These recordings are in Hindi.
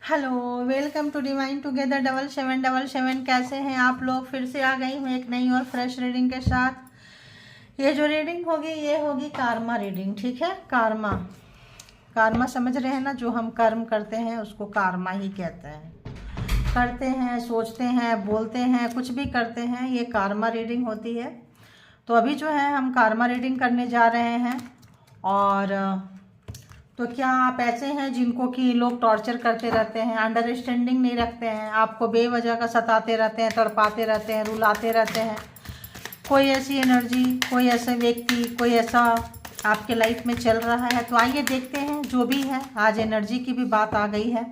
Hello, welcome to divine together 7777। कैसे हैं आप लोग? फिर से आ गई हूँ एक नई और फ्रेश रीडिंग के साथ। ये जो रीडिंग होगी ये होगी कार्मा रीडिंग, ठीक है। कार्मा कार्मा समझ रहे हैं ना? जो हम कर्म करते हैं उसको कार्मा ही कहते हैं। करते हैं, सोचते हैं, बोलते हैं, कुछ भी करते हैं, ये कार्मा रीडिंग होती है। तो अभी जो है हम कार्मा रीडिंग करने जा रहे हैं। और तो क्या आप ऐसे हैं जिनको कि लोग टॉर्चर करते रहते हैं, अंडरस्टैंडिंग नहीं रखते हैं, आपको बेवजह का सताते रहते हैं, तड़पाते रहते हैं, रुलाते रहते हैं? कोई ऐसी एनर्जी, कोई ऐसा व्यक्ति, कोई ऐसा आपके लाइफ में चल रहा है? तो आइए देखते हैं। जो भी है, आज एनर्जी की भी बात आ गई है।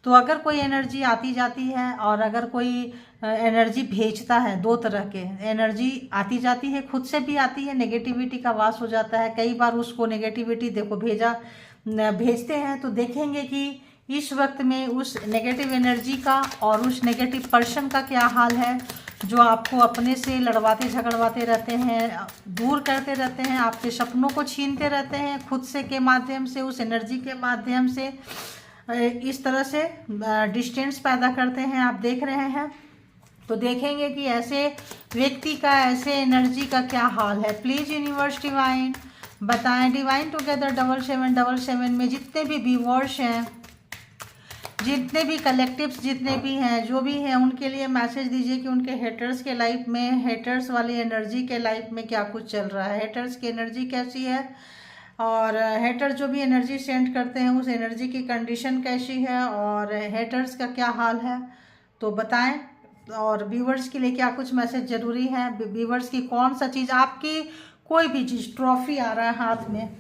तो अगर कोई एनर्जी आती जाती है और अगर कोई एनर्जी भेजता है, दो तरह के एनर्जी आती जाती है, खुद से भी आती है, नेगेटिविटी का वास हो जाता है। कई बार उसको नेगेटिविटी देखो भेजते हैं तो देखेंगे कि इस वक्त में उस नेगेटिव एनर्जी का और उस नेगेटिव पर्सन का क्या हाल है, जो आपको अपने से लड़वाते झगड़वाते रहते हैं, दूर करते रहते हैं, आपके सपनों को छीनते रहते हैं, खुद से के माध्यम से, उस एनर्जी के माध्यम से इस तरह से डिस्टेंस पैदा करते हैं। आप देख रहे हैं तो देखेंगे कि ऐसे व्यक्ति का, ऐसे एनर्जी का क्या हाल है। प्लीज़ यूनिवर्स डिवाइन बताएं। डिवाइन टुगेदर 7777 में जितने भी व्यूअर्स हैं, जितने भी कलेक्टिव्स, जितने भी हैं, जो भी हैं, उनके लिए मैसेज दीजिए कि उनके हेटर्स के लाइफ में, हेटर्स वाली एनर्जी के लाइफ में क्या कुछ चल रहा है, हेटर्स की एनर्जी कैसी है, और हेटर जो भी एनर्जी सेंड करते हैं उस एनर्जी की कंडीशन कैसी है, और हेटर्स का क्या हाल है, तो बताएं। और व्यूवर्स के लिए क्या कुछ मैसेज ज़रूरी है, व्यूवर्स की कौन सा चीज़, आपकी कोई भी चीज़, ट्रॉफी आ रहा है हाथ में,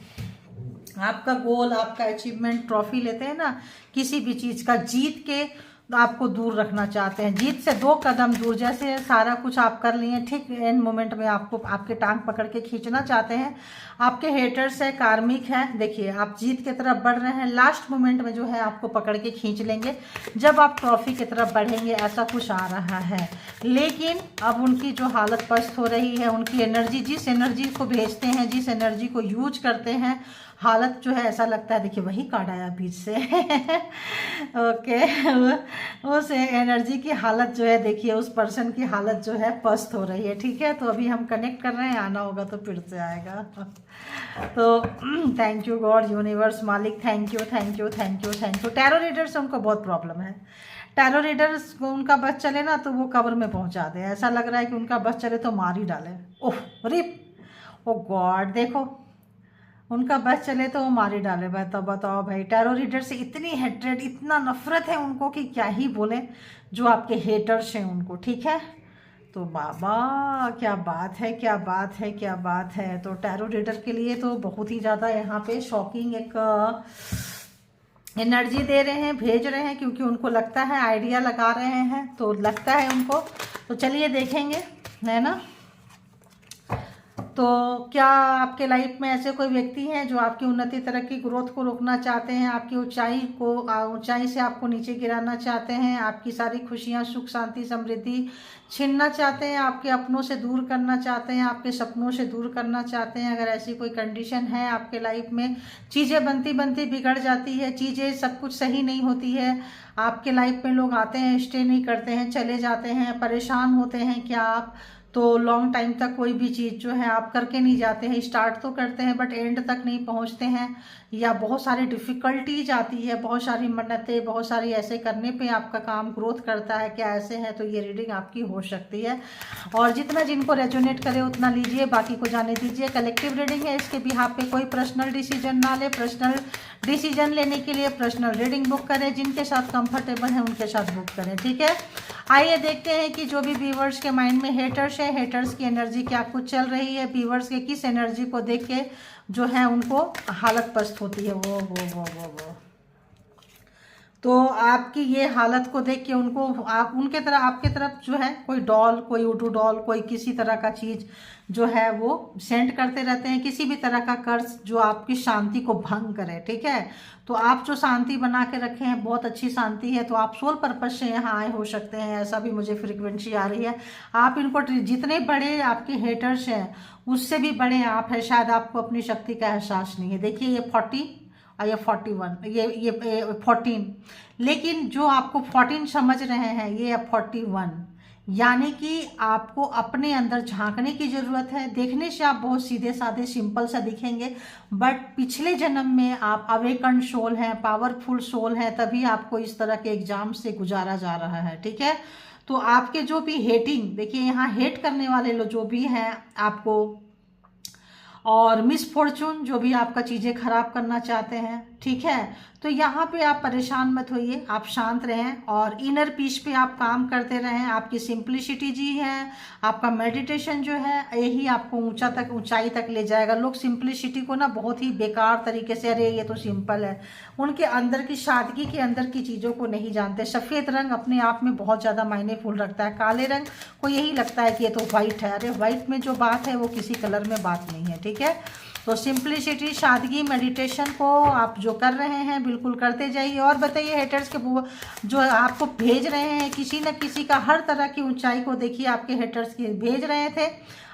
आपका गोल, आपका अचीवमेंट, ट्रॉफी लेते हैं ना किसी भी चीज़ का, जीत के आपको दूर रखना चाहते हैं, जीत से 2 कदम दूर। जैसे सारा कुछ आप कर लिए, ठीक एंड मोमेंट में आपको आपके टांग पकड़ के खींचना चाहते हैं। आपके हेटर्स है, कार्मिक है, देखिए आप जीत की तरफ बढ़ रहे हैं, लास्ट मोमेंट में जो है आपको पकड़ के खींच लेंगे जब आप ट्रॉफी की तरफ बढ़ेंगे, ऐसा कुछ आ रहा है। लेकिन अब उनकी जो हालत पस्त हो रही है, उनकी एनर्जी, जिस एनर्जी को भेजते हैं, जिस एनर्जी को यूज करते हैं, हालत जो है ऐसा लगता है, देखिए वही कार्ड आया बीच से ओके उस एनर्जी की हालत जो है, देखिए उस पर्सन की हालत जो है पस्त हो रही है, ठीक है। तो अभी हम कनेक्ट कर रहे हैं, आना होगा तो फिर से आएगा तो थैंक यू गॉड, यूनिवर्स, मालिक, thank you thank you thank you thank you. Tarot reader से उनको बहुत प्रॉब्लम है। टैरो रीडर्स को उनका बस चले ना तो वो कब्र में पहुंचा दे, ऐसा लग रहा है कि उनका बस चले तो मार ही डाले। ओह रिप, ओ गॉड, देखो उनका बस चले तो वो मारी डाले। बताओ भाई, टैरो रीडर से इतनी हेट्रेड, इतना नफरत है उनको कि क्या ही बोले, जो आपके हेटर्स हैं उनको, ठीक है। तो बाबा क्या बात है, क्या बात है, क्या बात है। तो टैरो रीडर के लिए तो बहुत ही ज़्यादा यहाँ पे शॉकिंग एक एनर्जी दे रहे हैं, भेज रहे हैं, क्योंकि उनको लगता है, आइडिया लगा रहे हैं तो लगता है उनको। तो चलिए देखेंगे, है ना। तो क्या आपके लाइफ में ऐसे कोई व्यक्ति हैं जो आपकी उन्नति, तरक्की, ग्रोथ को रोकना चाहते हैं, आपकी ऊंचाई से आपको नीचे गिराना चाहते हैं, आपकी सारी खुशियां, सुख, शांति, समृद्धि छीनना चाहते हैं, आपके अपनों से दूर करना चाहते हैं, आपके सपनों से दूर करना चाहते हैं? अगर ऐसी कोई कंडीशन है आपके लाइफ में, चीज़ें बनती बनती बिगड़ जाती है, चीज़ें सब कुछ सही नहीं होती है, आपके लाइफ में लोग आते हैं, स्टे नहीं करते हैं, चले जाते हैं, परेशान होते हैं क्या आप? तो लॉन्ग टाइम तक कोई भी चीज़ जो है आप करके नहीं जाते हैं, स्टार्ट तो करते हैं बट एंड तक नहीं पहुंचते हैं, या बहुत सारी डिफ़िकल्टीज आती है, बहुत सारी मन्नतें, बहुत सारी ऐसे करने पे आपका काम ग्रोथ करता है, क्या ऐसे है? तो ये रीडिंग आपकी हो सकती है। और जितना जिनको रेजोनेट करे उतना लीजिए, बाकी को जाने दीजिए। कलेक्टिव रीडिंग है, इसके बिहाफ पे कोई पर्सनल डिसीजन ना ले। पर्सनल डिसीजन लेने के लिए पर्सनल रीडिंग बुक करें, जिनके साथ कंफर्टेबल है उनके साथ बुक करें, ठीक है। आइए देखते हैं कि जो भी व्यूवर्स के माइंड में हेटर्स है, हेटर्स की एनर्जी क्या कुछ चल रही है, व्यूवर्स के किस एनर्जी को देख के जो है उनको हालत पस्त होती है। वो तो आपकी ये हालत को देख के उनको, आप उनके तरफ, आपके तरफ जो है कोई डॉल, कोई उडू डॉल, कोई किसी तरह का चीज़ जो है वो सेंड करते रहते हैं, किसी भी तरह का कर्ज जो आपकी शांति को भंग करे, ठीक है। तो आप जो शांति बना के रखे हैं, बहुत अच्छी शांति है, तो आप सोल पर्पज से यहाँ आए हो सकते हैं, ऐसा भी मुझे फ्रीक्वेंसी आ रही है। आप इनको, जितने बड़े आपके हेटर्स हैं उससे भी बड़े आप हैं, शायद आपको अपनी शक्ति का एहसास नहीं है। देखिए ये 40 ये 41, ये 14, लेकिन जो आपको 14 समझ रहे हैं ये अब 41, यानी कि आपको अपने अंदर झांकने की ज़रूरत है। देखने से आप बहुत सीधे साधे सिंपल सा दिखेंगे, बट पिछले जन्म में आप अवेकन सोल हैं, पावरफुल सोल हैं, तभी आपको इस तरह के एग्जाम से गुजारा जा रहा है, ठीक है। तो आपके जो भी हेटिंग, देखिए यहाँ हेट करने वाले लोग जो भी हैं आपको, और मिस फॉर्चून जो भी आपका चीज़ें खराब करना चाहते हैं, ठीक है। तो यहाँ पे आप परेशान मत होइए, आप शांत रहें और इनर पीस पे आप काम करते रहें। आपकी सिंप्लिसिटी जी है, आपका मेडिटेशन जो है यही आपको ऊंचाई तक ले जाएगा। लोग सिंप्लिसिटी को ना बहुत ही बेकार तरीके से, अरे ये तो सिंपल है, उनके अंदर की सादगी के अंदर की चीज़ों को नहीं जानते। सफ़ेद रंग अपने आप में बहुत ज़्यादा मायनेफुल रखता है, काले रंग को यही लगता है कि ये तो वाइट है, अरे वाइट में जो बात है वो किसी कलर में बात नहीं है, ठीक है। तो सिंप्लिसिटी, सादगी, मेडिटेशन को आप जो कर रहे हैं बिल्कुल करते जाइए। और बताइए हेटर्स के जो आपको भेज रहे हैं किसी न किसी का, हर तरह की ऊंचाई को देखिए आपके हेटर्स की भेज रहे थे,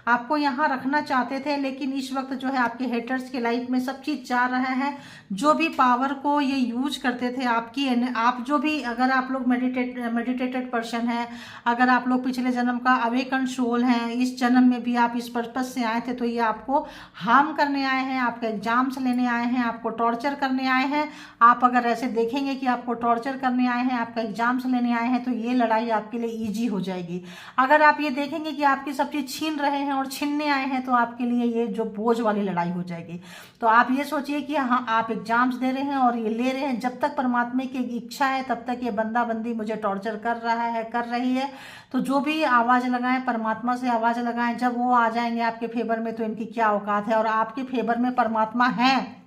आपको यहाँ रखना चाहते थे, लेकिन इस वक्त जो है आपके हेटर्स के लाइफ में सब चीज़ जा रहा है। जो भी पावर को ये यूज करते थे आपकी, आप जो भी, अगर आप लोग मेडिटेटेड पर्सन हैं, अगर आप लोग पिछले जन्म का अवेकन सोल हैं, इस जन्म में भी आप इस पर्पज से आए थे, तो ये आपको हार्म करने आए हैं, आपके एग्जाम्स लेने आए हैं, आपको टॉर्चर करने आए हैं। आप अगर ऐसे देखेंगे कि आपको टॉर्चर करने आए हैं, आपका एग्जाम्स लेने आए हैं, तो ये लड़ाई आपके लिए ईजी हो जाएगी। अगर आप ये देखेंगे कि आपकी सब चीज़ छीन रहे हैं और छीनने आए हैं, तो आपके लिए ये जो बोझ वाली लड़ाई हो जाएगी। तो आप ये सोचिए कि हाँ, आप एग्जाम्स दे रहे हैं और ये ले रहे हैं, जब तक परमात्मा की इच्छा है तब तक ये बंदा बंदी मुझे टॉर्चर कर रहा है, कर रही है। तो जो भी आवाज़ लगाएं, परमात्मा से आवाज़ लगाएं, जब वो आ जाएंगे आपके फेवर में तो इनकी क्या औकात है। और आपके फेवर में परमात्मा है,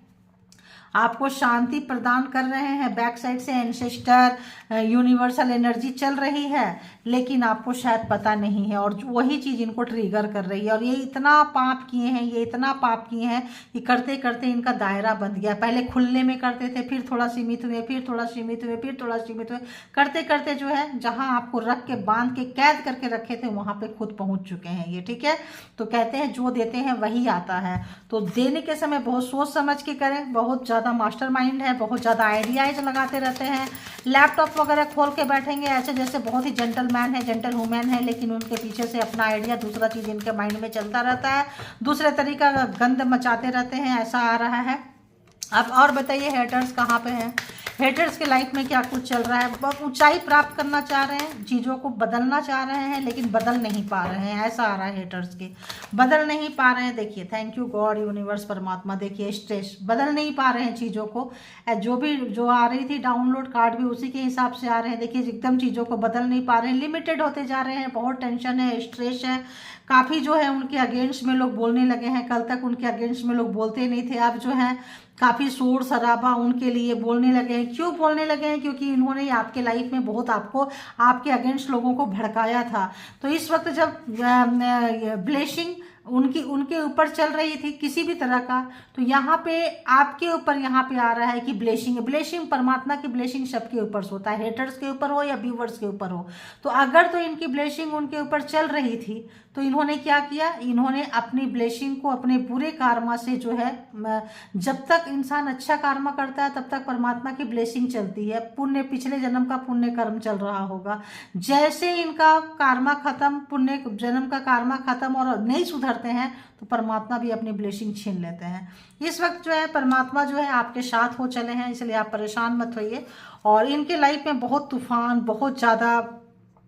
आपको शांति प्रदान कर रहे हैं, बैक साइड से एंसेस्टर, यूनिवर्सल एनर्जी चल रही है, लेकिन आपको शायद पता नहीं है, और वही चीज़ इनको ट्रिगर कर रही है। और ये इतना पाप किए हैं, ये इतना पाप किए हैं कि करते करते इनका दायरा बंध गया। पहले खुले में करते थे, फिर थोड़ा सीमित हुए, फिर थोड़ा सीमित हुए, फिर थोड़ा सीमित हुए, करते करते जो है जहाँ आपको रख के बांध के कैद करके रखे थे वहाँ पे खुद पहुँच चुके हैं ये, ठीक है। तो कहते हैं जो देते हैं वही आता है। तो देने के समय बहुत सोच समझ के करें, बहुत ज़्यादा मास्टरमाइंड है, बहुत ज़्यादा आइडियाज लगाते रहते हैं। लैपटॉप वगैरह खोल के बैठेंगे ऐसे जैसे बहुत ही जेंटलमैन है, जेंटल वुमेन है, लेकिन उनके पीछे से अपना आइडिया दूसरा चीज़ इनके माइंड में चलता रहता है, दूसरे तरीका का गंद मचाते रहते हैं, ऐसा आ रहा है। अब और बताइए हेटर्स कहाँ पे हैं, हेटर्स के लाइफ में क्या कुछ चल रहा है। बहुत ऊंचाई प्राप्त करना चाह रहे हैं, चीज़ों को बदलना चाह रहे हैं, लेकिन बदल नहीं पा रहे हैं, ऐसा आ रहा है हेटर्स के, बदल नहीं पा रहे हैं। देखिए, थैंक यू गॉड, यूनिवर्स, परमात्मा, देखिए स्ट्रेस, बदल नहीं पा रहे हैं चीज़ों को। जो आ रही थी डाउनलोड कार्ड भी उसी के हिसाब से आ रहे हैं। देखिए एकदम चीज़ों को बदल नहीं पा रहे हैं, लिमिटेड होते जा रहे हैं, बहुत टेंशन है, स्ट्रेस है, काफ़ी जो है उनके अगेंस्ट में लोग बोलने लगे हैं। कल तक उनके अगेंस्ट में लोग बोलते नहीं थे, अब जो है काफ़ी शोर शराबा उनके लिए बोलने लगे हैं। क्यों बोलने लगे हैं? क्योंकि इन्होंने आपके लाइफ में बहुत आपको, आपके अगेंस्ट लोगों को भड़काया था। तो इस वक्त जब ब्लेसिंग उनके ऊपर चल रही थी किसी भी तरह का, तो यहाँ पे आपके ऊपर यहाँ पे आ रहा है कि ब्लेसिंग परमात्मा की ब्लेसिंग सबके ऊपर होता है, हेटर्स के ऊपर हो या व्यूवर्स के ऊपर हो। तो अगर तो इनकी ब्लेसिंग उनके ऊपर चल रही थी, तो इन्होंने क्या किया, इन्होंने अपनी ब्लेसिंग को अपने बुरे कार्मा से जो है, जब तक इंसान अच्छा कार्मा करता है तब तक परमात्मा की ब्लेसिंग चलती है, पुण्य, पिछले जन्म का पुण्य कर्म चल रहा होगा। जैसे इनका कार्मा खत्म, पुण्य जन्म का कार्मा खत्म और नहीं सुधरते हैं, तो परमात्मा भी अपनी ब्लेसिंग छीन लेते हैं। इस वक्त जो है परमात्मा जो है आपके साथ हो चले हैं, इसलिए आप परेशान मत होइए। और इनके लाइफ में बहुत तूफान, बहुत ज़्यादा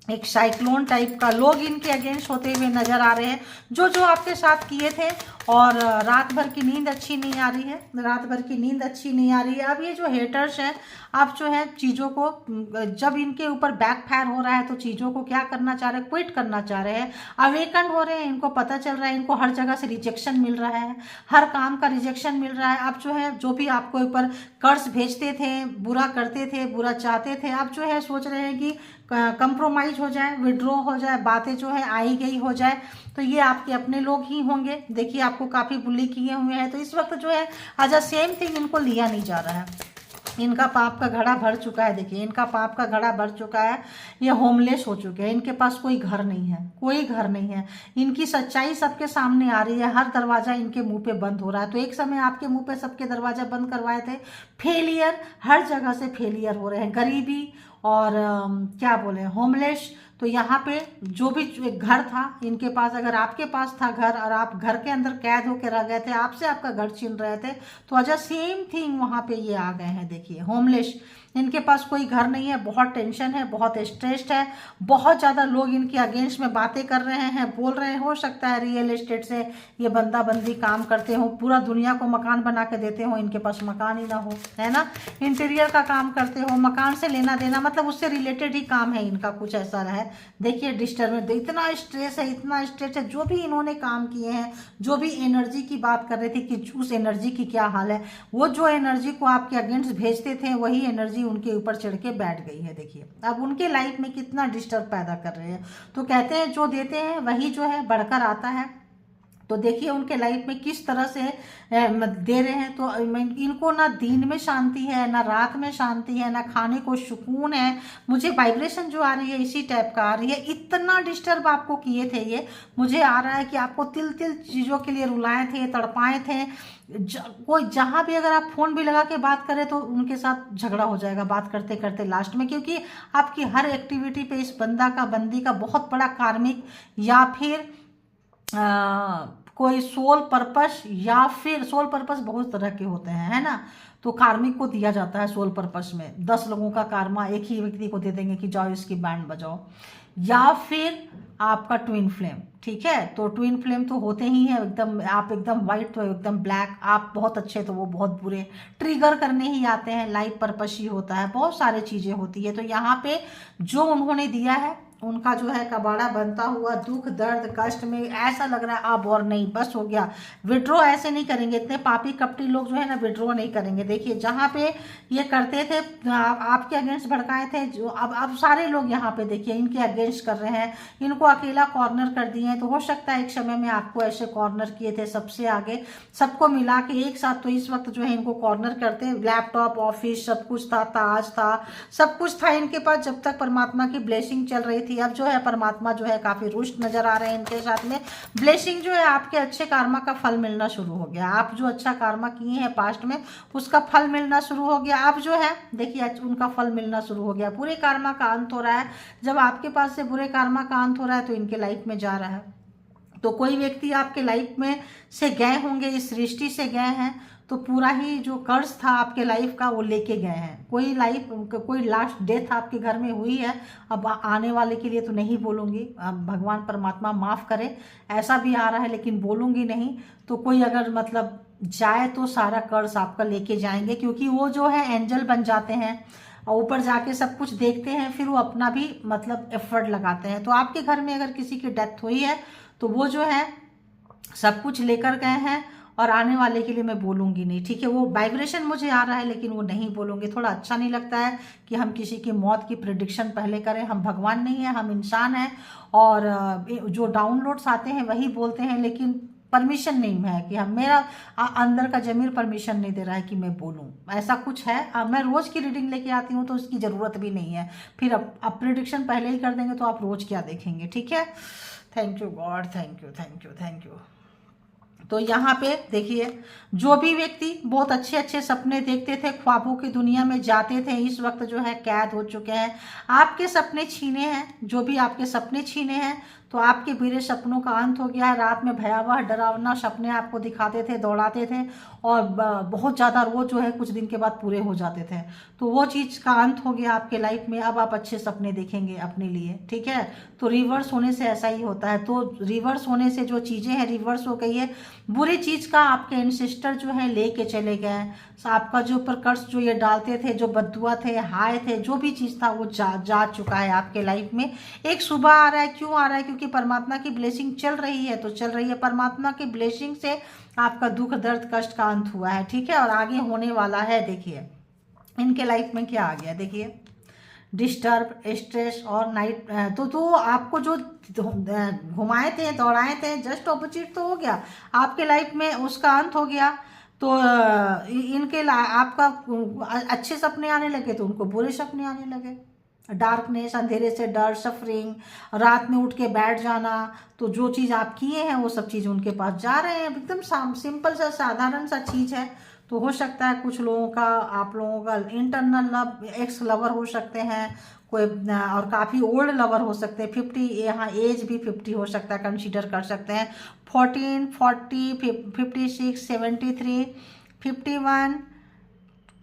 एक साइक्लोन टाइप का लोग इनके अगेंस्ट होते हुए नजर आ रहे हैं, जो आपके साथ किए थे। और रात भर की नींद अच्छी नहीं आ रही है, रात भर की नींद अच्छी नहीं आ रही है। अब ये जो हेटर्स हैं, आप जो है चीज़ों को, जब इनके ऊपर बैकफायर हो रहा है, तो चीज़ों को क्या करना चाह रहे हैं, क्विट करना चाह रहे हैं, अवेकन हो रहे हैं। इनको पता चल रहा है, इनको हर जगह से रिजेक्शन मिल रहा है, हर काम का रिजेक्शन मिल रहा है। अब जो है, जो भी आपको ऊपर कर्ज भेजते थे, बुरा करते थे, बुरा चाहते थे, अब जो है सोच रहे हैं कि कंप्रोमाइज हो जाए, विड्रॉ हो जाए, बातें जो है आई गई हो जाए, तो ये आपके अपने लोग ही होंगे। देखिए आपको काफ़ी बुली किए हुए हैं, तो इस वक्त जो है एज अ सेम थिंग इनको लिया नहीं जा रहा है। इनका पाप का घड़ा भर चुका है। देखिए इनका पाप का घड़ा भर चुका है, ये होमलेस हो चुके हैं, इनके पास कोई घर नहीं है, कोई घर नहीं है। इनकी सच्चाई सबके सामने आ रही है, हर दरवाजा इनके मुंह पे बंद हो रहा है। तो एक समय आपके मुंह पे सबके दरवाजा बंद करवाए थे, फेलियर, हर जगह से फेलियर हो रहे हैं, गरीबी और क्या बोले होमलेस। तो यहाँ पे जो भी एक घर था इनके पास, अगर आपके पास था घर और आप घर के अंदर कैद होकर रह गए थे, आपसे आपका घर छीन रहे थे, तो अजय सेम थिंग वहाँ पे ये आ गए हैं। देखिए होमलेस, इनके पास कोई घर नहीं है, बहुत टेंशन है, बहुत स्ट्रेस्ड है, बहुत ज़्यादा लोग इनके अगेंस्ट में बातें कर रहे हैं, बोल रहे हैं। हो सकता है रियल एस्टेट से ये बंदा बंदी काम करते हो, पूरा दुनिया को मकान बना के देते हो, इनके पास मकान ही ना हो, है ना। इंटीरियर का काम करते हो, मकान से लेना देना, मतलब उससे रिलेटेड ही काम है इनका, कुछ ऐसा है। देखिए डिस्टर्बेंस, इतना स्ट्रेस है, इतना स्ट्रेस है। जो भी इन्होंने काम किए हैं, जो भी एनर्जी की बात कर रहे थे कि उस एनर्जी की क्या हाल है, वो जो एनर्जी को आपके अगेंस्ट भेजते थे वही एनर्जी उनके ऊपर चढ़ के बैठ गई है। देखिए अब उनके लाइफ में कितना डिस्टर्ब पैदा कर रहे हैं। तो कहते हैं जो देते हैं वही जो है बढ़कर आता है। तो देखिए उनके लाइफ में किस तरह से दे रहे हैं। तो इनको ना दिन में शांति है, ना रात में शांति है, ना खाने को सुकून है। मुझे वाइब्रेशन जो आ रही है इसी टाइप का आ रही है। इतना डिस्टर्ब आपको किए थे ये, मुझे आ रहा है कि आपको तिल तिल चीज़ों के लिए रुलाए थे, तड़पाए थे। कोई जहाँ भी अगर आप फ़ोन भी लगा के बात करें तो उनके साथ झगड़ा हो जाएगा बात करते करते लास्ट में, क्योंकि आपकी हर एक्टिविटी पे इस बंदा का बंदी का बहुत बड़ा कार्मिक या फिर कोई सोल पर्पस, या फिर सोल पर्पस बहुत तरह के होते हैं, है ना। तो कार्मिक को दिया जाता है सोल पर्पस में 10 लोगों का कारमा एक ही व्यक्ति को दे देंगे कि जाओ इसकी बैंड बजाओ, या फिर आपका ट्विन फ्लेम। ठीक है, तो ट्विन फ्लेम तो होते ही हैं, एकदम आप एकदम वाइट तो एकदम ब्लैक, आप बहुत अच्छे तो वो बहुत बुरे, ट्रिगर करने ही आते हैं, लाइफ पर्पस ही होता है, बहुत सारी चीज़ें होती है। तो यहाँ पे जो उन्होंने दिया है उनका जो है कबाड़ा बनता हुआ दुख दर्द कष्ट में ऐसा लग रहा है अब और नहीं, बस हो गया। विड्रॉ ऐसे नहीं करेंगे, इतने पापी कपटी लोग जो है ना विड्रॉ नहीं करेंगे। देखिए जहाँ पे ये करते थे आपके अगेंस्ट भड़काए थे, जो अब सारे लोग यहाँ पे देखिए इनके अगेंस्ट कर रहे हैं, इनको अकेला कॉर्नर कर दिए हैं। तो हो सकता है एक समय में आपको ऐसे कॉर्नर किए थे सबसे आगे, सबको मिला के एक साथ। तो इस वक्त जो है इनको कॉर्नर करते, लैपटॉप ऑफिस सब कुछ था, ताज था, सब कुछ था इनके पास जब तक परमात्मा की ब्लेसिंग चल रही थी। अब जो है परमात्मा जो है काफी रुष्ट नजर आ रहे हैं इनके साथ में। ब्लेसिंग जो है आपके अच्छे कर्मा का फल मिलना शुरू हो गया, आप जो अच्छा कर्मा किए हैं पास्ट में उसका फल मिलना शुरू हो गया। अब जो है देखिए उनका फल मिलना शुरू हो गया, बुरे कर्मा का अंत हो रहा है। जब आपके पास से बुरे कर्मा का अंत हो रहा है तो इनके लाइफ में जा रहा है। तो कोई व्यक्ति आपके लाइफ में से गए होंगे, इस सृष्टि से गए हैं, तो पूरा ही जो कर्ज था आपके लाइफ का वो लेके गए हैं। कोई लास्ट डेथ आपके घर में हुई है, अब आने वाले के लिए तो नहीं बोलूँगी, अब भगवान परमात्मा माफ़ करे, ऐसा भी आ रहा है लेकिन बोलूँगी नहीं। तो कोई अगर मतलब जाए तो सारा कर्ज आपका लेके जाएंगे, क्योंकि वो जो है एंजल बन जाते हैं और ऊपर जाके सब कुछ देखते हैं, फिर वो अपना भी मतलब एफर्ट लगाते हैं। तो आपके घर में अगर किसी की डेथ हुई है तो वो जो है सब कुछ लेकर गए हैं, और आने वाले के लिए मैं बोलूँगी नहीं। ठीक है, वो वाइब्रेशन मुझे आ रहा है लेकिन वो नहीं बोलूँगी। थोड़ा अच्छा नहीं लगता है कि हम किसी की मौत की प्रिडिक्शन पहले करें। हम भगवान नहीं हैं, हम इंसान हैं, और जो डाउनलोड्स आते हैं वही बोलते हैं, लेकिन परमिशन नहीं है कि हम, मेरा अंदर का जमीर परमिशन नहीं दे रहा है कि मैं बोलूं, ऐसा कुछ है। मैं रोज़ की रीडिंग लेके आती हूँ तो उसकी ज़रूरत भी नहीं है। फिर अब प्रिडिक्शन पहले ही कर देंगे तो आप रोज़ क्या देखेंगे। ठीक है, thank you God, thank you thank you thank you. तो यहाँ पे देखिए जो भी व्यक्ति बहुत अच्छे अच्छे सपने देखते थे, ख्वाबों की दुनिया में जाते थे, इस वक्त जो है कैद हो चुके हैं। आपके सपने छीने हैं, जो भी आपके सपने छीने हैं, तो आपके बुरे सपनों का अंत हो गया है। रात में भयावह डरावना सपने आपको दिखाते थे, दौड़ाते थे, और बहुत ज़्यादा रोज जो है कुछ दिन के बाद पूरे हो जाते थे। तो वो चीज़ का अंत हो गया आपके लाइफ में। अब आप अच्छे सपने देखेंगे अपने लिए। ठीक है, तो रिवर्स होने से ऐसा ही होता है। तो रिवर्स होने से जो चीज़ें हैं रिवर्स हो गई है। बुरी चीज़ का आपके एंसेस्टर जो है लेके चले गए। आपका जो ऊपर कर्ज जो ये डालते थे, जो बद्दुआ थे, हाय थे, जो भी चीज़ था वो जा चुका है आपके लाइफ में। एक सुबह आ रहा है, क्यों आ रहा है? क्योंकि परमात्मा की ब्लेसिंग चल रही है, तो चल रही है। परमात्मा की ब्लेसिंग से आपका दुख दर्द कष्ट का अंत हुआ है। ठीक है, और आगे होने वाला है। देखिए इनके लाइफ में क्या आ गया, देखिए डिस्टर्ब, स्ट्रेस और नाइट। तो आपको जो घुमाए थे, दौड़ाए थे, जस्ट ऑपोजिट तो हो गया आपके लाइफ में, उसका अंत हो गया। तो आपका अच्छे सपने आने लगे तो उनको बुरे सपने आने लगे। डार्कनेस, अंधेरे से डर, सफरिंग, रात में उठ के बैठ जाना, तो जो चीज़ आप किए हैं वो सब चीज़ उनके पास जा रहे हैं। एकदम सिंपल सा साधारण सा चीज़ है। तो हो सकता है कुछ लोगों का, आप लोगों का इंटरनल लव, एक्स लवर हो सकते हैं कोई, और काफ़ी ओल्ड लवर हो सकते हैं। 50, यहाँ एज भी 50 हो सकता है, कंसीडर कर सकते हैं। 14, 40, 56, 73, 51,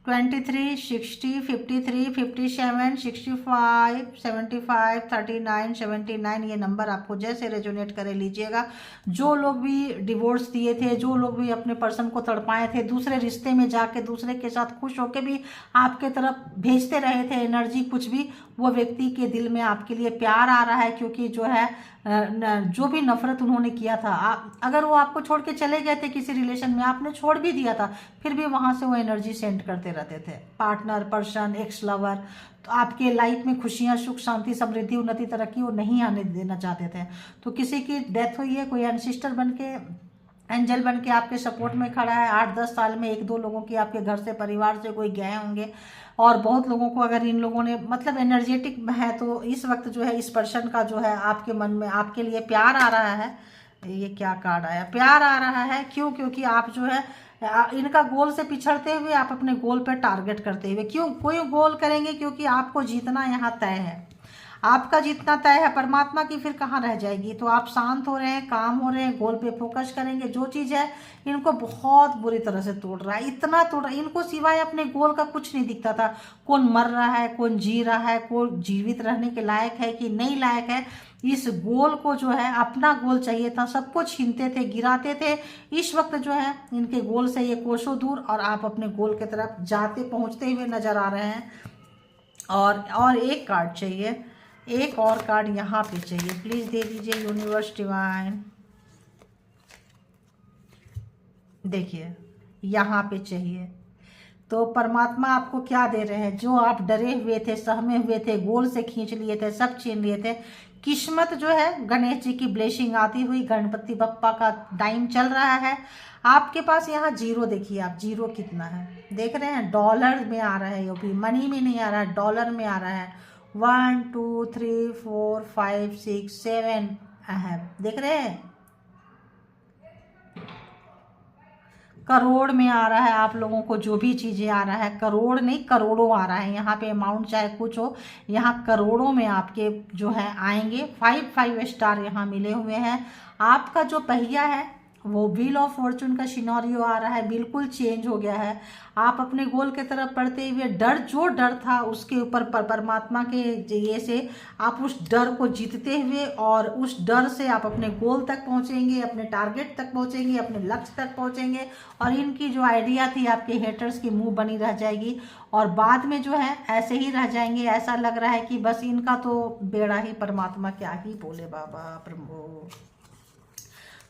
23, 60, 53, 57, 65, 75, 39, 79, ये नंबर आपको जैसे रेजोनेट करे लीजिएगा। जो लोग भी डिवोर्स दिए थे, जो लोग भी अपने पर्सन को तड़पाए थे, दूसरे रिश्ते में जाके दूसरे के साथ खुश होके भी आपके तरफ भेजते रहे थे एनर्जी कुछ भी, वो व्यक्ति के दिल में आपके लिए प्यार आ रहा है। क्योंकि जो है जो भी नफरत उन्होंने किया था, अगर वो आपको छोड़ के चले गए थे किसी रिलेशन में, आपने छोड़ भी दिया था, फिर भी वहां से वो एनर्जी सेंड करते रहते थे। पार्टनर, पर्सन, एक्स लवर, तो आपके लाइफ में खुशियां, सुख, शांति, समृद्धि, उन्नति, तरक्की वो नहीं आने देना चाहते थे। तो किसी की डेथ हुई है, कोई एंसिस्टर बन के, एंजल बन के आपके सपोर्ट में खड़ा है। 8-10 साल में 1-2 लोगों की आपके घर से, परिवार से कोई गए होंगे, और बहुत लोगों को अगर इन लोगों ने मतलब एनर्जेटिक है, तो इस वक्त जो है इस पर्सन का जो है आपके मन में आपके लिए प्यार आ रहा है। ये क्या कार्ड आया, प्यार आ रहा है। क्यों? क्योंकि आप जो है इनका गोल से पिछड़ते हुए आप अपने गोल पर टारगेट करते हुए, क्यों कोई गोल करेंगे? क्योंकि आपको जीतना यहाँ तय है, आपका जितना तय है, परमात्मा की फिर कहाँ रह जाएगी। तो आप शांत हो रहे हैं, काम हो रहे हैं, गोल पे फोकस करेंगे। जो चीज़ है इनको बहुत बुरी तरह से तोड़ रहा है, इतना तोड़ रहा है, इनको सिवाय अपने गोल का कुछ नहीं दिखता था। कौन मर रहा है, कौन जी रहा है, कौन जीवित रहने के लायक है कि नहीं लायक है, इस गोल को जो है अपना गोल चाहिए था, सबको छीनते थे, गिराते थे। इस वक्त जो है इनके गोल से ये कोसों दूर, और आप अपने गोल की तरफ जाते पहुंचते हुए नजर आ रहे हैं। और एक कार्ड चाहिए, एक और कार्ड यहाँ पे चाहिए, प्लीज दे दीजिए यूनिवर्स डिवाइन। देखिए यहाँ पे चाहिए। तो परमात्मा आपको क्या दे रहे हैं? जो आप डरे हुए थे, सहमे हुए थे, गोल से खींच लिए थे, सब छीन लिए थे, किस्मत जो है, गणेश जी की ब्लेसिंग आती हुई, गणपति बप्पा का टाइम चल रहा है। आपके पास यहाँ जीरो देखिए, आप जीरो कितना है देख रहे हैं? डॉलर में आ रहा है, ये भी मनी में नहीं आ रहा है, डॉलर में आ रहा है। 1 2 3 4 5 6 7 है, देख रहे हैं? करोड़ में आ रहा है। आप लोगों को जो भी चीज़ें आ रहा है, करोड़ नहीं करोड़ों आ रहा है। यहाँ पे अमाउंट चाहे कुछ हो, यहाँ करोड़ों में आपके जो है आएंगे। 5 स्टार यहाँ मिले हुए हैं। आपका जो पहिया है वो व्हील ऑफ फॉर्चून का सिनेरियो आ रहा है, बिल्कुल चेंज हो गया है। आप अपने गोल की तरफ बढ़ते हुए, जो डर था उसके ऊपर परमात्मा के ये से आप उस डर को जीतते हुए, और उस डर से आप अपने गोल तक पहुंचेंगे, अपने टारगेट तक पहुंचेंगे, अपने लक्ष्य तक पहुंचेंगे। और इनकी जो आइडिया थी आपके हेटर्स की मुंह बनी रह जाएगी, और बाद में जो है ऐसे ही रह जाएंगे। ऐसा लग रहा है कि बस इनका तो बेड़ा ही, परमात्मा क्या ही बोले बाबा प्रभु।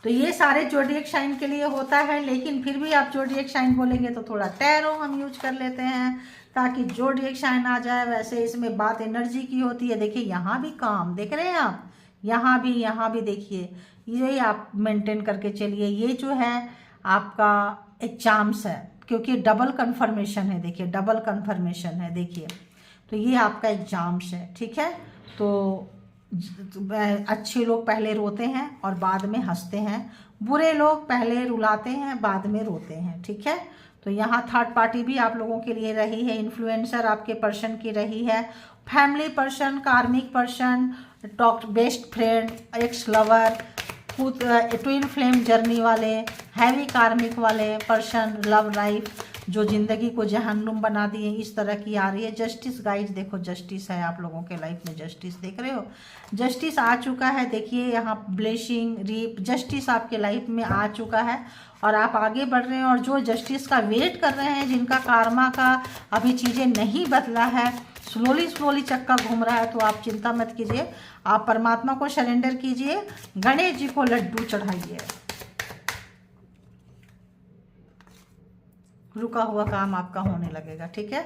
तो ये सारे जोडिएक साइन के लिए होता है, लेकिन फिर भी आप जोडिएक साइन बोलेंगे तो थोड़ा टैरो हम यूज कर लेते हैं ताकि जोडिएक साइन आ जाए। वैसे इसमें बात एनर्जी की होती है। देखिए यहाँ भी काम देख रहे हैं आप, यहाँ भी देखिए, ये आप मेंटेन करके चलिए। ये जो है आपका एग्जाम्स है, क्योंकि डबल कंफर्मेशन है। देखिए डबल कंफर्मेशन है, देखिए तो ये आपका एग्जाम्स है, ठीक है। तो अच्छे लोग पहले रोते हैं और बाद में हंसते हैं, बुरे लोग पहले रुलाते हैं बाद में रोते हैं, ठीक है। तो यहाँ थर्ड पार्टी भी आप लोगों के लिए रही है, इन्फ्लुएंसर आपके पर्सन की रही है, फैमिली पर्सन, कार्मिक person, talk best friend, x lover, खुद ट्विन फ्लेम जर्नी वाले, हैवी कार्मिक वाले पर्सन, लव लाइफ जो जिंदगी को जहन्नुम बना दिए, इस तरह की आ रही है। जस्टिस गाइज देखो, जस्टिस है आप लोगों के लाइफ में, जस्टिस देख रहे हो, जस्टिस आ चुका है। देखिए यहाँ ब्लेसिंग, रीप, जस्टिस आपके लाइफ में आ चुका है और आप आगे बढ़ रहे हैं। और जो जस्टिस का वेट कर रहे हैं, जिनका कार्मा का अभी चीज़ें नहीं बदला है, स्लोली चक्का घूम रहा है, तो आप चिंता मत कीजिए, आप परमात्मा को सरेंडर कीजिए, गणेश जी को लड्डू चढ़ाइए, रुका हुआ काम आपका होने लगेगा, ठीक है।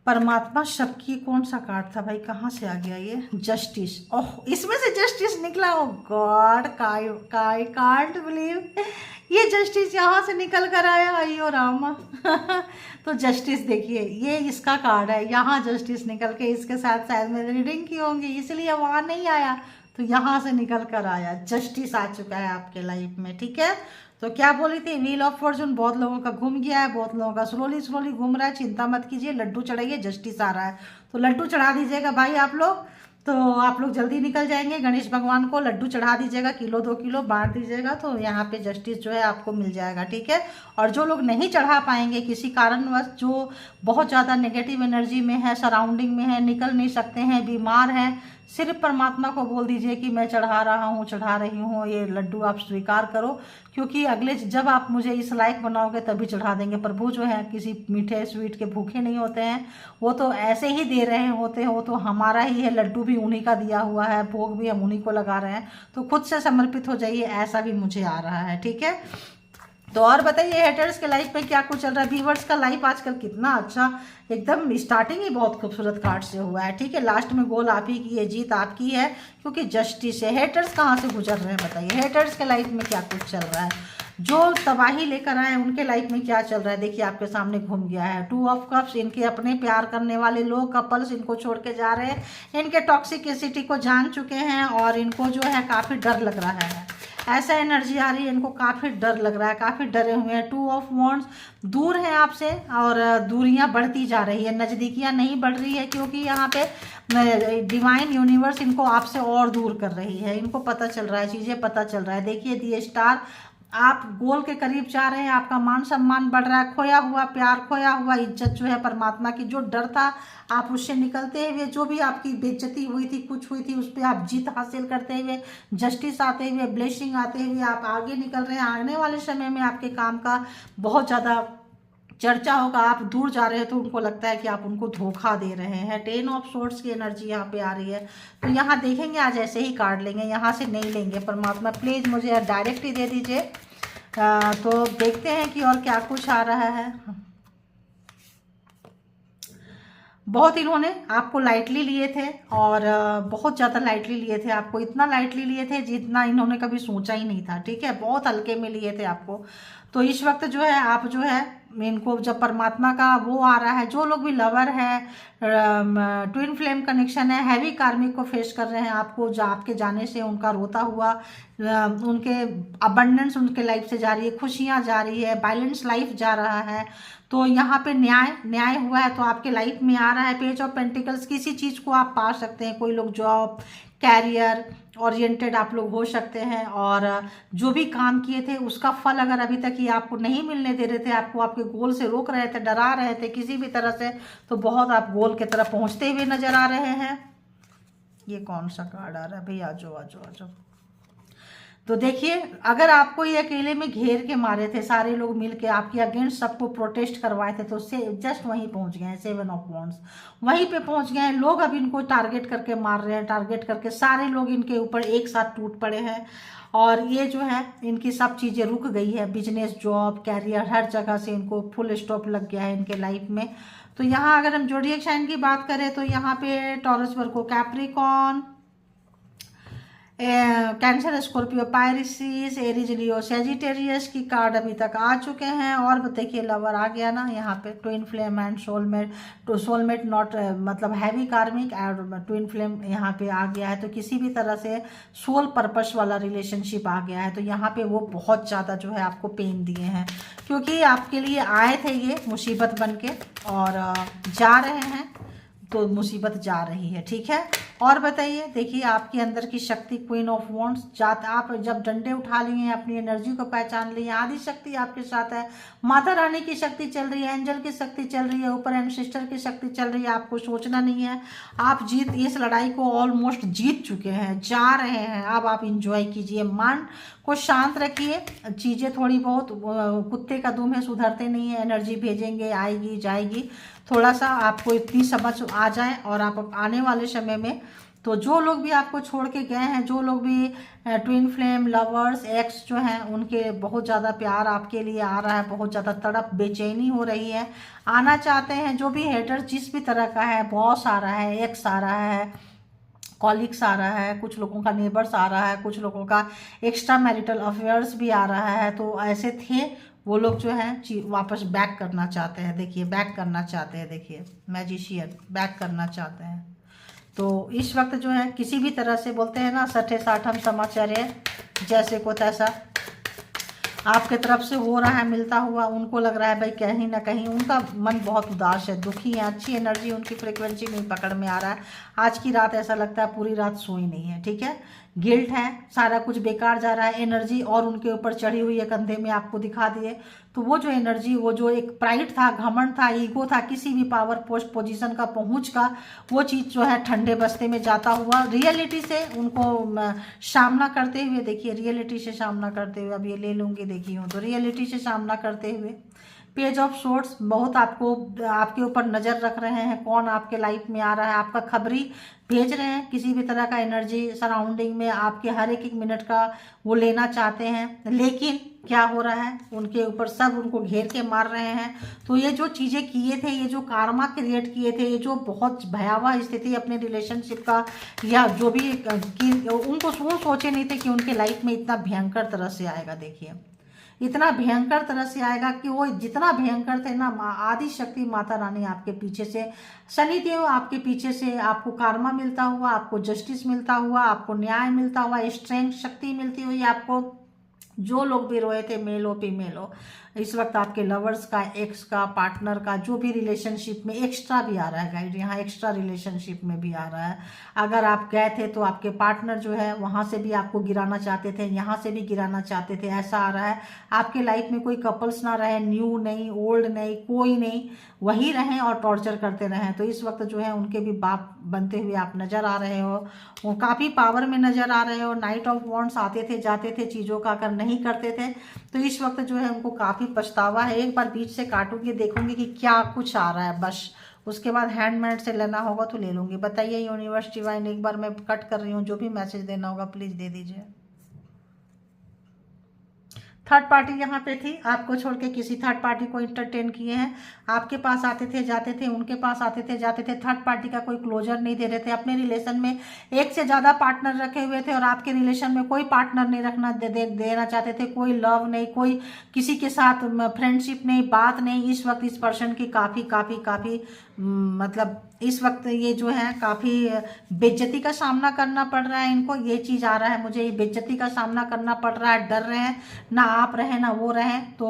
परमात्मा सबकी कौन सा कार्ड था भाई, कहाँ से आ गया ये? जस्टिस। ओह, इसमें से जस्टिस निकला। ओ गॉड, काई कांट बिलीव ये जस्टिस यहाँ से निकल कर आया। अयो रामा तो जस्टिस देखिए, ये इसका कार्ड है, यहाँ जस्टिस निकल के इसके साथ शायद मैंने रीडिंग की होंगी, इसलिए वहाँ नहीं आया तो यहाँ से निकल कर आया। जस्टिस आ चुका है आपके लाइफ में, ठीक है। तो क्या बोली थी, व्हील ऑफ फॉर्चून बहुत लोगों का घूम गया है, बहुत लोगों का स्लोली घूम रहा है। चिंता मत कीजिए, लड्डू चढ़ाइए, जस्टिस आ रहा है तो लड्डू चढ़ा दीजिएगा भाई आप लोग, तो आप लोग जल्दी निकल जाएंगे। गणेश भगवान को लड्डू चढ़ा दीजिएगा, किलो 2 किलो बांट दीजिएगा, तो यहाँ पे जस्टिस जो है आपको मिल जाएगा, ठीक है। और जो लोग नहीं चढ़ा पाएंगे किसी कारणवश, जो बहुत ज़्यादा नेगेटिव एनर्जी में है, सराउंडिंग में है, निकल नहीं सकते हैं, बीमार हैं, सिर्फ परमात्मा को बोल दीजिए कि मैं चढ़ा रहा हूँ, चढ़ा रही हूँ, ये लड्डू आप स्वीकार करो, क्योंकि अगले जब आप मुझे इस लायक बनाओगे तभी चढ़ा देंगे। प्रभु जो है किसी मीठे स्वीट के भूखे नहीं होते हैं, वो तो ऐसे ही दे रहे होते हैं, वो तो हमारा ही है, लड्डू भी उन्हीं का दिया हुआ है, भोग भी हम उन्हीं को लगा रहे हैं, तो खुद से समर्पित हो जाइए, ऐसा भी मुझे आ रहा है, ठीक है। तो और बताइए हेटर्स के लाइफ में क्या कुछ चल रहा है। व्यूवर्स का लाइफ आजकल कितना अच्छा, एकदम स्टार्टिंग ही बहुत खूबसूरत कार्ड से हुआ है, ठीक है। लास्ट में गोल आप ही की है, जीत आपकी है, क्योंकि जस्टिस है। हेटर्स कहाँ से गुजर रहे हैं बताइए, हेटर्स के लाइफ में क्या कुछ चल रहा है, जो तबाही लेकर आए उनके लाइफ में क्या चल रहा है। देखिए आपके सामने घूम गया है 2 ऑफ कप्स, इनके अपने प्यार करने वाले लोग, कपल्स इनको छोड़ के जा रहे हैं, इनके टॉक्सिसिटी को जान चुके हैं और इनको जो है काफ़ी डर लग रहा है, ऐसा एनर्जी आ रही है, इनको काफ़ी डर लग रहा है, काफ़ी डरे हुए हैं। 2 ऑफ वॉन्ड्स, दूर हैं आपसे और दूरियां बढ़ती जा रही है, नज़दीकियां नहीं बढ़ रही है, क्योंकि यहाँ पे डिवाइन यूनिवर्स इनको आपसे और दूर कर रही है, इनको पता चल रहा है, चीज़ें पता चल रहा है। देखिए दी स्टार, आप गोल के करीब जा रहे हैं, आपका मान सम्मान बढ़ रहा है, खोया हुआ प्यार, खोया हुआ इज्जत जो है परमात्मा की, जो डर था आप उससे निकलते हुए, जो भी आपकी बेइज्जती हुई थी, कुछ हुई थी, उस पर आप जीत हासिल करते हुए, जस्टिस आते हुए, ब्लेसिंग आते हुए आप आगे निकल रहे हैं। आने वाले समय में आपके काम का बहुत ज़्यादा चर्चा होगा। आप दूर जा रहे हैं तो उनको लगता है कि आप उनको धोखा दे रहे हैं। 10 ऑफ सोर्ड्स की एनर्जी यहाँ पे आ रही है, तो यहाँ देखेंगे आज ऐसे ही कार्ड लेंगे, यहाँ से नहीं लेंगे। परमात्मा प्लीज़ मुझे डायरेक्ट ही दे दीजिए। तो देखते हैं कि और क्या कुछ आ रहा है। बहुत इन्होंने आपको लाइटली लिए थे और बहुत ज़्यादा लाइटली लिए थे, आपको इतना लाइटली लिए थे जितना इन्होंने कभी सोचा ही नहीं था, ठीक है। बहुत हल्के में लिए थे आपको। तो इस वक्त जो है आप जो है इनको, जब परमात्मा का वो आ रहा है, जो लोग भी लवर है, ट्विन फ्लेम कनेक्शन है, हैवी कार्मिक को फेस कर रहे हैं, आपको आपके जाने से उनका रोता हुआ, उनके अबंडेंस उनके लाइफ से जा रही है, खुशियाँ जा रही है, बैलेंस लाइफ जा रहा है। तो यहाँ पे न्याय हुआ है, तो आपके लाइफ में आ रहा है पेज ऑफ पेंटिकल्स। किसी चीज़ को आप पा सकते हैं, कोई लोग जॉब कैरियर ओरिएंटेड आप लोग हो सकते हैं, और जो भी काम किए थे उसका फल अगर अभी तक ये आपको नहीं मिलने दे रहे थे, आपको आपके गोल से रोक रहे थे, डरा रहे थे किसी भी तरह से, तो बहुत आप गोल की तरफ पहुंचते हुए नजर आ रहे हैं। ये कौन सा कार्ड आ रहा है भाई, आ जाओ। तो देखिए, अगर आपको ये अकेले में घेर के मारे थे, सारे लोग मिलके आपके अगेंस्ट सबको प्रोटेस्ट करवाए थे, तो जस्ट वहीं पहुंच गए हैं। 7 ऑफ वॉन्ड्स वहीं पे पहुंच गए हैं। लोग अब इनको टारगेट करके मार रहे हैं, टारगेट करके सारे लोग इनके ऊपर एक साथ टूट पड़े हैं, और ये जो है इनकी सब चीज़ें रुक गई है। बिजनेस, जॉब, कैरियर, हर जगह से इनको फुल स्टॉप लग गया है इनके लाइफ में। तो यहाँ अगर हम जोडिएक साइन की बात करें तो यहाँ पे टॉरस, वर्गो, कैप्रिकॉर्न, कैंसर, स्कॉर्पियो, पाइरिसिस, एरीज, लियो, सेजिटेरियस की कार्ड अभी तक आ चुके हैं। और देखिए लवर आ गया ना यहाँ पे, ट्विन फ्लेम एंड सोलमेट। तो सोलमेट नॉट मतलब हैवी कार्मिक, और ट्विन फ्लेम यहाँ पे आ गया है, तो किसी भी तरह से सोल पर्पस वाला रिलेशनशिप आ गया है। तो यहाँ पे वो बहुत ज़्यादा जो है आपको पेन दिए हैं, क्योंकि आपके लिए आए थे ये मुसीबत बन के, और जा रहे हैं तो मुसीबत जा रही है, ठीक है। और बताइए, देखिए आपके अंदर की शक्ति, क्वीन ऑफ वॉन्ड्स, आप जब डंडे उठा लिए हैं, अपनी एनर्जी को पहचान लिए, आदि शक्ति आपके साथ है, माता रानी की शक्ति चल रही है, एंजल की शक्ति चल रही है, ऊपर एंसेस्टर की शक्ति चल रही है। आपको सोचना नहीं है, आप इस लड़ाई को ऑलमोस्ट जीत चुके हैं, जा रहे हैं। अब आप इंजॉय कीजिए, मन को शांत रखिए। चीज़ें थोड़ी बहुत कुत्ते का दुम है, सुधरते नहीं है, एनर्जी भेजेंगे, आएगी जाएगी। थोड़ा सा आपको इतनी समझ आ जाए और आप आने वाले समय में तो जो लोग भी आपको छोड़ के गए हैं, जो लोग भी ट्विन फ्लेम लवर्स एक्स जो हैं, उनके बहुत ज़्यादा प्यार आपके लिए आ रहा है, बहुत ज़्यादा तड़प बेचैनी हो रही है, आना चाहते हैं। जो भी हेटर जिस भी तरह का है, बॉस आ रहा है, एक्स आ रहा है, कॉलिग्स आ रहा है, कुछ लोगों का नेबर्स आ रहा है, कुछ लोगों का एक्स्ट्रा मैरिटल अफेयर्स भी आ रहा है। तो ऐसे थे वो लोग जो है वापस बैक करना चाहते हैं। देखिए बैक करना चाहते हैं, देखिए मैजिशियन बैक करना चाहते हैं। तो इस वक्त जो है किसी भी तरह से बोलते हैं ना, सठे साठम समाचार्य जैसे को तैसा आपके तरफ से हो रहा है मिलता हुआ। उनको लग रहा है भाई कहीं ना कहीं उनका मन बहुत उदास है, दुखी है, अच्छी एनर्जी उनकी फ्रिक्वेंसी नहीं पकड़ में आ रहा है। आज की रात ऐसा लगता है पूरी रात सोई नहीं है, ठीक है। गिल्ट है, सारा कुछ बेकार जा रहा है, एनर्जी और उनके ऊपर चढ़ी हुई है, कंधे में आपको दिखा दिए। तो वो जो एनर्जी, वो जो एक प्राइड था, घमंड था, ईगो था, किसी भी पावर पोस्ट पोजीशन का पहुंच का, वो चीज़ जो है ठंडे बस्ते में जाता हुआ रियलिटी से उनको सामना करते हुए, देखिए रियलिटी से सामना करते हुए, अब ये ले लूँगी देखिए हूँ, तो रियलिटी से सामना करते हुए पेज ऑफ सोर्ट्स बहुत आपको आपके ऊपर नज़र रख रहे हैं। कौन आपके लाइफ में आ रहा है, आपका खबरी भेज रहे हैं, किसी भी तरह का एनर्जी सराउंडिंग में आपके हर एक मिनट का वो लेना चाहते हैं। लेकिन क्या हो रहा है, उनके ऊपर सब उनको घेर के मार रहे हैं। तो ये जो चीज़ें किए थे, ये जो कारमा क्रिएट किए थे, ये जो बहुत भयावह स्थिति अपने रिलेशनशिप का, या जो भी उनको सोचे नहीं थे कि उनके लाइफ में इतना भयंकर तरह से आएगा। देखिए इतना भयंकर तरह से आएगा कि वो जितना भयंकर थे ना, आदि शक्ति माता रानी आपके पीछे से, शनिदेव आपके पीछे से, आपको कारमा मिलता हुआ, आपको जस्टिस मिलता हुआ, आपको न्याय मिलता हुआ, स्ट्रेंथ शक्ति मिलती हुई आपको। जो लोग भी रोए थे, मेल हो फीमेल हो, इस वक्त आपके लवर्स का, एक्स का, पार्टनर का, जो भी रिलेशनशिप में एक्स्ट्रा भी आ रहा है गाइड, यहाँ एक्स्ट्रा रिलेशनशिप में भी आ रहा है। अगर आप गए थे तो आपके पार्टनर जो है वहाँ से भी आपको गिराना चाहते थे, यहाँ से भी गिराना चाहते थे, ऐसा आ रहा है। आपके लाइफ में कोई कपल्स ना रहे, न्यू नहीं, ओल्ड नहीं, कोई नहीं, वही रहें और टॉर्चर करते रहें। तो इस वक्त जो है उनके भी बाप बनते हुए आप नज़र आ रहे हो, वो काफ़ी पावर में नज़र आ रहे हो। नाइट ऑफ वॉन्ड्स आते थे जाते थे, चीज़ों का अगर नहीं करते थे तो इस वक्त जो है उनको काफ़ी पछतावा है। एक बार बीच से काटूंगी, देखूंगी कि क्या कुछ आ रहा है, बस उसके बाद हैंडमेड से लेना होगा तो ले लूँगी। बताइए यूनिवर्स डिवाइन, एक बार मैं कट कर रही हूँ, जो भी मैसेज देना होगा प्लीज़ दे दीजिए। थर्ड पार्टी यहाँ पे थी, आपको छोड़ के किसी थर्ड पार्टी को इंटरटेन किए हैं, आपके पास आते थे जाते थे, उनके पास आते थे जाते थे, थर्ड पार्टी का कोई क्लोजर नहीं दे रहे थे। अपने रिलेशन में एक से ज़्यादा पार्टनर रखे हुए थे और आपके रिलेशन में कोई पार्टनर नहीं रखना देना चाहते थे, कोई लव नहीं, कोई किसी के साथ फ्रेंडशिप नहीं, बात नहीं। इस वक्त इस पर्सन की काफ़ी मतलब इस वक्त ये जो है काफ़ी बेइज्जती का सामना करना पड़ रहा है इनको। ये चीज़ आ रहा है मुझे, ये बेइज्जती का सामना करना पड़ रहा है, डर रहे हैं, ना आप रहें ना वो रहें। तो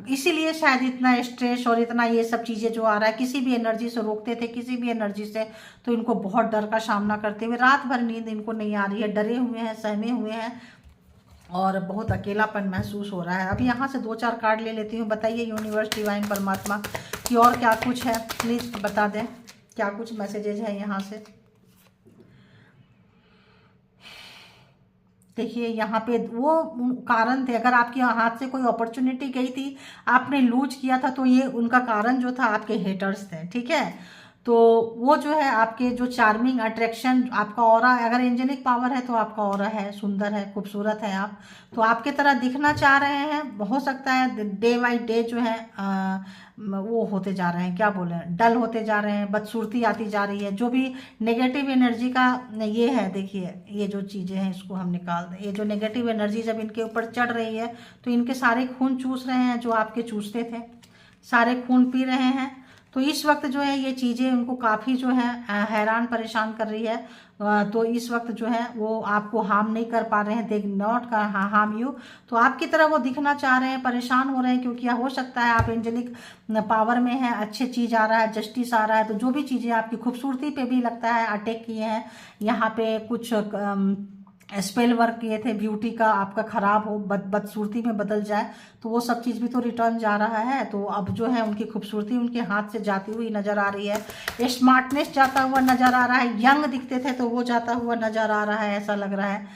इसीलिए शायद इतना स्ट्रेस और इतना ये सब चीज़ें जो आ रहा है, किसी भी एनर्जी से रोकते थे, किसी भी एनर्जी से, तो इनको बहुत डर का सामना करते हुए रात भर नींद इनको नहीं आ रही है, डरे हुए हैं, सहमे हुए हैं और बहुत अकेलापन महसूस हो रहा है। अभी यहाँ से 2-4 कार्ड ले लेती हूँ। बताइए यूनिवर्स डिवाइन परमात्मा कि और क्या कुछ है, प्लीज़ बता दें क्या कुछ मैसेजेज है यहाँ से। देखिए यहाँ पे वो कारण थे, अगर आपके हाथ से कोई अपॉर्चुनिटी गई थी, आपने लूज किया था, तो ये उनका कारण जो था आपके हेटर्स थे, ठीक है। तो वो जो है आपके जो चार्मिंग अट्रैक्शन, आपका ऑरा, अगर एंजेलिक पावर है तो आपका ऑरा है, सुंदर है, खूबसूरत है आप, तो आपके तरह दिखना चाह रहे हैं। हो सकता है डे बाई डे जो है वो होते जा रहे हैं, क्या बोले, डल होते जा रहे हैं, बदसूरती आती जा रही है। जो भी नेगेटिव एनर्जी का ये है, देखिए ये जो चीज़ें हैं इसको हम निकाल दें। ये जो नेगेटिव एनर्जी जब इनके ऊपर चढ़ रही है तो इनके सारे खून चूस रहे हैं, जो आपके चूसते थे, सारे खून पी रहे हैं। तो इस वक्त जो है ये चीज़ें उनको काफ़ी जो है हैरान परेशान कर रही है। तो इस वक्त जो है वो आपको हार्म नहीं कर पा रहे हैं, दे नॉट हार्म यू। तो आपकी तरह वो दिखना चाह रहे हैं, परेशान हो रहे हैं, क्योंकि हो सकता है आप एंजेलिक पावर में है, अच्छे चीज़ आ रहा है, जस्टिस आ रहा है। तो जो भी चीज़ें आपकी खूबसूरती पे भी लगता है अटैक किए हैं, यहाँ पे कुछ स्पेल वर्क किए थे, ब्यूटी का आपका खराब हो, बदसूरती में बदल जाए, तो वो सब चीज़ भी तो रिटर्न जा रहा है। तो अब जो है उनकी खूबसूरती उनके हाथ से जाती हुई नज़र आ रही है, स्मार्टनेस जाता हुआ नज़र आ रहा है, यंग दिखते थे तो वो जाता हुआ नज़र आ रहा है, ऐसा लग रहा है।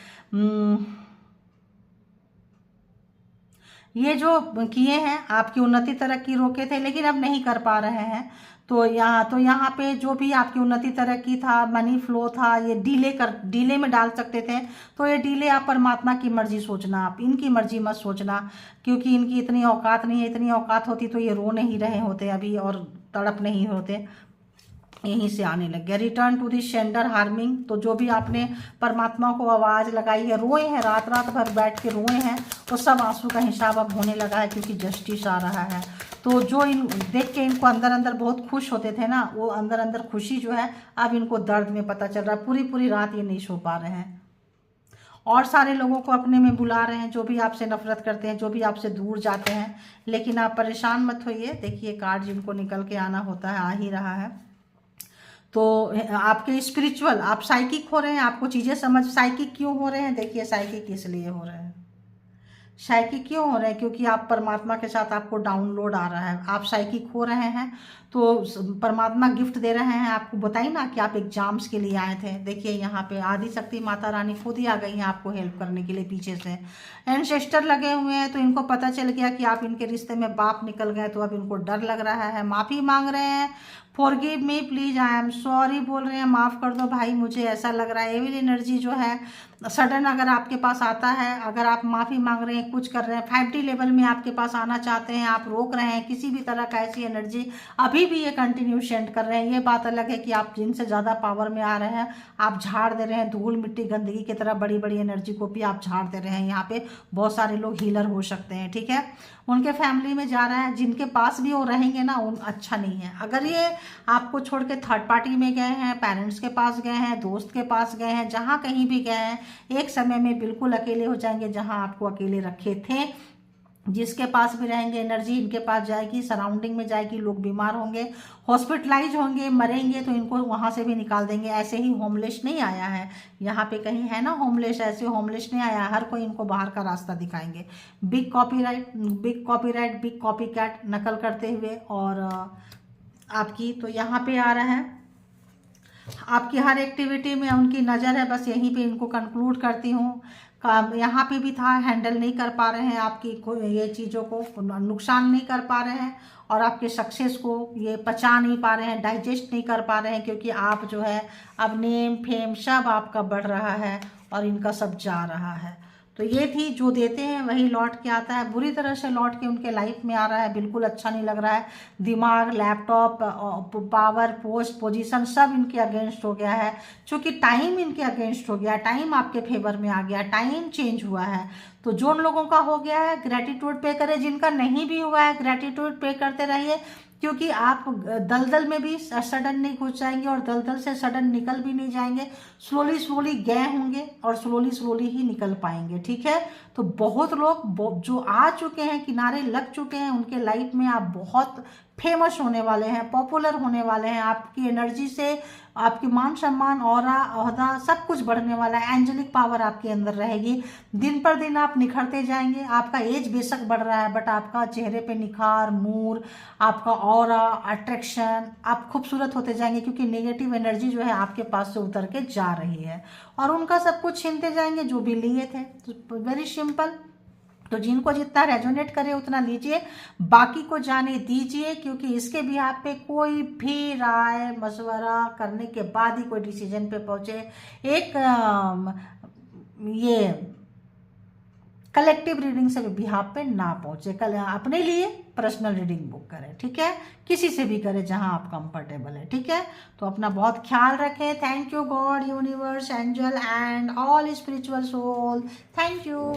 ये जो किए हैं आपकी उन्नति तरक्की रोके थे, लेकिन अब नहीं कर पा रहे हैं। तो यहाँ पे जो भी आपकी उन्नति तरक्की था, मनी फ्लो था, ये डीले में डाल सकते थे। तो ये डीले आप परमात्मा की मर्जी सोचना, आप इनकी मर्जी मत सोचना, क्योंकि इनकी इतनी औकात नहीं है। इतनी औकात होती तो ये रो नहीं रहे होते अभी और तड़प नहीं होते। यहीं से आने लग गया। रिटर्न टू दी शेंडर हार्मिंग, तो जो भी आपने परमात्मा को आवाज़ लगाई है, रोए हैं, रात रात भर बैठ के रोए हैं, तो सब आंसू का हिसाब अब होने लगा है, क्योंकि जस्टिस आ रहा है। तो जो इन देख के इनको अंदर अंदर बहुत खुश होते थे ना, वो अंदर अंदर खुशी जो है अब इनको दर्द में पता चल रहा है। पूरी पूरी रात ये नहीं सो पा रहे हैं, और सारे लोगों को अपने में बुला रहे हैं, जो भी आपसे नफरत करते हैं, जो भी आपसे दूर जाते हैं। लेकिन आप परेशान मत होइए। देखिए कार्ड जिनको निकल के आना होता है आ ही रहा है। तो आपके स्पिरिचुअल, आप साइकिक हो रहे हैं, आपको चीज़ें समझ। साइकिक क्यों हो रहे हैं? देखिए साइकिक इसलिए हो रहे हैं। साइकिक क्यों हो रहे हैं? क्योंकि आप परमात्मा के साथ, आपको डाउनलोड आ रहा है, आप साइकिक हो रहे हैं, तो परमात्मा गिफ्ट दे रहे हैं आपको। बताइए ना कि आप एग्जाम्स के लिए आए थे। देखिए यहाँ पे आदि शक्ति माता रानी खुद ही आ गई हैं आपको हेल्प करने के लिए पीछे से। एंसेस्टर लगे हुए हैं, तो इनको पता चल गया कि आप इनके रिश्ते में बाप निकल गए, तो अब इनको डर लग रहा है। माफ़ी मांग रहे हैं, forgive me please, I am sorry बोल रहे हैं, माफ़ कर दो भाई, मुझे ऐसा लग रहा है। एविल एनर्जी जो है सडन अगर आपके पास आता है, अगर आप माफ़ी मांग रहे हैं, कुछ कर रहे हैं, 5D लेवल में आपके पास आना चाहते हैं, आप रोक रहे हैं, किसी भी तरह का ऐसी एनर्जी अभी भी ये कंटिन्यू सेंड कर रहे हैं। ये बात अलग है कि आप जिनसे ज़्यादा पावर में आ रहे हैं, आप झाड़ दे रहे हैं, धूल मिट्टी गंदगी की तरह बड़ी बड़ी एनर्जी को भी आप झाड़ दे रहे हैं। यहाँ पे बहुत सारे लोग हीलर हो सकते हैं, ठीक है। उनके फैमिली में जा रहा है, जिनके पास भी वो रहेंगे ना, उन अच्छा नहीं है। अगर ये आपको छोड़ के थर्ड पार्टी में गए हैं, पेरेंट्स के पास गए हैं, दोस्त के पास गए हैं, जहाँ कहीं भी गए हैं, एक समय में बिल्कुल अकेले हो जाएंगे। जहाँ आपको अकेले रखे थे, जिसके पास भी रहेंगे, एनर्जी इनके पास जाएगी, सराउंडिंग में जाएगी, लोग बीमार होंगे, हॉस्पिटलाइज होंगे, मरेंगे, तो इनको वहाँ से भी निकाल देंगे। ऐसे ही होमलेस नहीं आया है, यहाँ पे कहीं है ना होमलेस, ऐसे होमलेस नहीं आया, हर कोई इनको बाहर का रास्ता दिखाएंगे। Big copyright, big copy cat, नकल करते हुए। और आपकी तो यहाँ पे आ रहा है, आपकी हर एक्टिविटी में उनकी नज़र है। बस यहीं पे इनको कंक्लूड करती हूँ। यहाँ पे भी था, हैंडल नहीं कर पा रहे हैं आपकी ये चीज़ों को, नुकसान नहीं कर पा रहे हैं, और आपके सक्सेस को ये पचा नहीं पा रहे हैं, डाइजेस्ट नहीं कर पा रहे हैं, क्योंकि आप जो है अब नेम फेम सब आपका बढ़ रहा है और इनका सब जा रहा है। तो ये थी, जो देते हैं वही लौट के आता है, बुरी तरह से लौट के उनके लाइफ में आ रहा है। बिल्कुल अच्छा नहीं लग रहा है। दिमाग, लैपटॉप, पावर, पोस्ट, पोजीशन सब इनके अगेंस्ट हो गया है, क्योंकि टाइम इनके अगेंस्ट हो गया, टाइम आपके फेवर में आ गया, टाइम चेंज हुआ है। तो जो लोगों का हो गया है ग्रेटिट्यूड पे करें, जिनका नहीं भी हुआ है ग्रेटिट्यूड पे करते रहिए, क्योंकि आप दलदल में भी सडन नहीं घुस जाएंगे और दलदल से सडन निकल भी नहीं जाएंगे। स्लोली स्लोली गए होंगे और स्लोली स्लोली ही निकल पाएंगे, ठीक है। तो बहुत लोग जो आ चुके हैं, किनारे लग चुके हैं, उनके लाइफ में आप बहुत फेमस होने वाले हैं, पॉपुलर होने वाले हैं। आपकी एनर्जी से आपकी मान सम्मान, ऑरा, ओहदा सब कुछ बढ़ने वाला है। एंजेलिक पावर आपके अंदर रहेगी। दिन पर दिन आप निखरते जाएंगे। आपका एज बेशक बढ़ रहा है, बट आपका चेहरे पे निखार, नूर, आपका ऑरा, अट्रैक्शन, आप खूबसूरत होते जाएंगे, क्योंकि नेगेटिव एनर्जी जो है आपके पास से उतर के जा रही है, और उनका सब कुछ छीनते जाएंगे जो भी लिए थे। तो वेरी सिंपल। तो जिनको जितना रेजोनेट करे उतना लीजिए, बाकी को जाने दीजिए, क्योंकि इसके बिहाफ पे कोई भी राय मशवरा करने के बाद ही कोई डिसीजन पे पहुंचे। एक ये कलेक्टिव रीडिंग से बिहाफ पे ना पहुंचे। कल अपने लिए पर्सनल रीडिंग बुक करें, ठीक है, किसी से भी करें जहां आप कंफर्टेबल है, ठीक है। तो अपना बहुत ख्याल रखें। Thank you God, universe, angel and all spiritual soul, thank you.